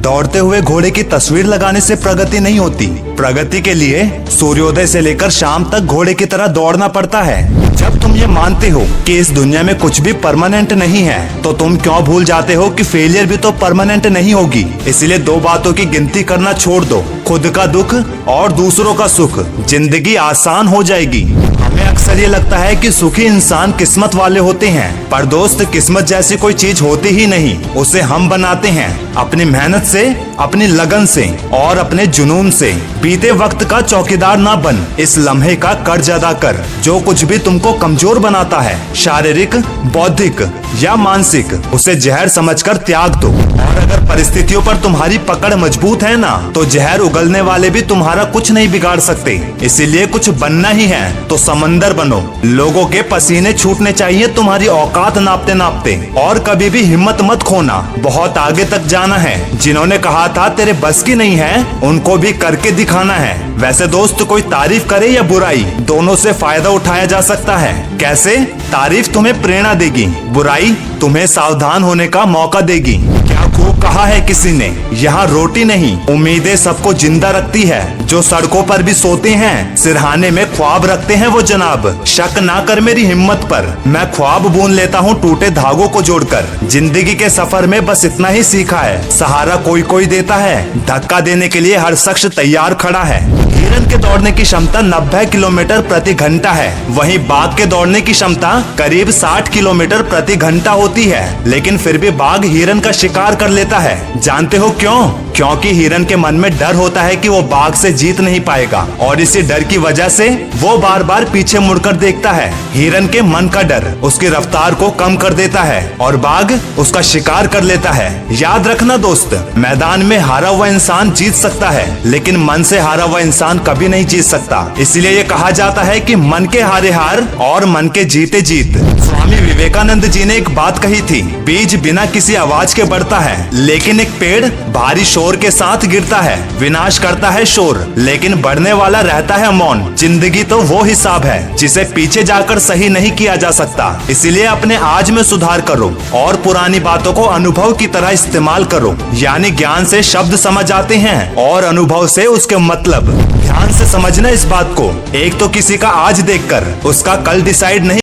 दौड़ते हुए घोड़े की तस्वीर लगाने से प्रगति नहीं होती। प्रगति के लिए सूर्योदय से लेकर शाम तक घोड़े की तरह दौड़ना पड़ता है। जब तुम ये मानते हो कि इस दुनिया में कुछ भी परमानेंट नहीं है, तो तुम क्यों भूल जाते हो कि फेलियर भी तो परमानेंट नहीं होगी। इसलिए दो बातों की गिनती करना छोड़ दो, खुद का दुख और दूसरों का सुख। जिंदगी आसान हो जाएगी। हमें अक्सर ये लगता है कि सुखी इंसान किस्मत वाले होते हैं, पर दोस्त किस्मत जैसी कोई चीज होती ही नहीं। उसे हम बनाते हैं अपनी मेहनत से, अपनी लगन से और अपने जुनून से। बीते वक्त का चौकीदार ना बन, इस लम्हे का कर्ज अदा कर। जो कुछ भी तुमको कमजोर बनाता है, शारीरिक, बौद्धिक या मानसिक, उसे जहर समझकर त्याग दो। और अगर परिस्थितियों पर तुम्हारी पकड़ मजबूत है ना, तो जहर उगलने वाले भी तुम्हारा कुछ नहीं बिगाड़ सकते। इसीलिए कुछ बनना ही है तो समंदर बनो। लोगों के पसीने छूटने चाहिए तुम्हारी औकात नापते नापते। और कभी भी हिम्मत मत खोना, बहुत आगे तक जाना है। जिन्होंने कहा था तेरे बस की नहीं है, उनको भी करके दिखाना है। वैसे दोस्त, कोई तारीफ करे या बुराई, दोनों से फायदा उठाया जा सकता है। कैसे? तारीफ तुम्हें प्रेरणा देगी, बुराई तुम्हें सावधान होने का मौका देगी। क्या खूब कहा है किसी ने, यहाँ रोटी नहीं उम्मीदें सबको जिंदा रखती है। जो सड़कों पर भी सोते हैं, सिरहाने में ख्वाब रखते हैं वो जनाब। शक ना कर मेरी हिम्मत पर, मैं ख्वाब बुन लेता हूँ टूटे धागों को जोड़कर। जिंदगी के सफर में बस इतना ही सीखा है, सहारा कोई कोई देता है, धक्का देने के लिए हर शख्स तैयार खड़ा है। हिरन के दौड़ने की क्षमता 90 किलोमीटर प्रति घंटा है, वहीं बाघ के दौड़ने की क्षमता करीब 60 किलोमीटर प्रति घंटा होती है। लेकिन फिर भी बाघ हिरन का शिकार कर लेता है। जानते हो क्यों? क्योंकि हिरन के मन में डर होता है कि वो बाघ से जीत नहीं पाएगा, और इसी डर की वजह से वो बार बार पीछे मुड़कर देखता है। हिरन के मन का डर उसकी रफ्तार को कम कर देता है और बाघ उसका शिकार कर लेता है। याद रखना दोस्त, मैदान में हारा हुआ इंसान जीत सकता है, लेकिन मन से हारा हुआ इंसान कभी नहीं जीत सकता। इसलिए ये कहा जाता है कि मन के हारे हार और मन के जीते जीत। स्वामी विवेकानंद जी ने एक बात कही थी, बीज बिना किसी आवाज के बढ़ता है, लेकिन एक पेड़ भारी शोर के साथ गिरता है। विनाश करता है शोर, लेकिन बढ़ने वाला रहता है मौन। जिंदगी तो वो हिसाब है जिसे पीछे जाकर सही नहीं किया जा सकता। इसीलिए अपने आज में सुधार करो और पुरानी बातों को अनुभव की तरह इस्तेमाल करो। यानी ज्ञान से शब्द समझ आते हैं और अनुभव से उसके मतलब। ध्यान से समझना इस बात को, एक तो किसी का आज देखकर उसका कल डिसाइड नहीं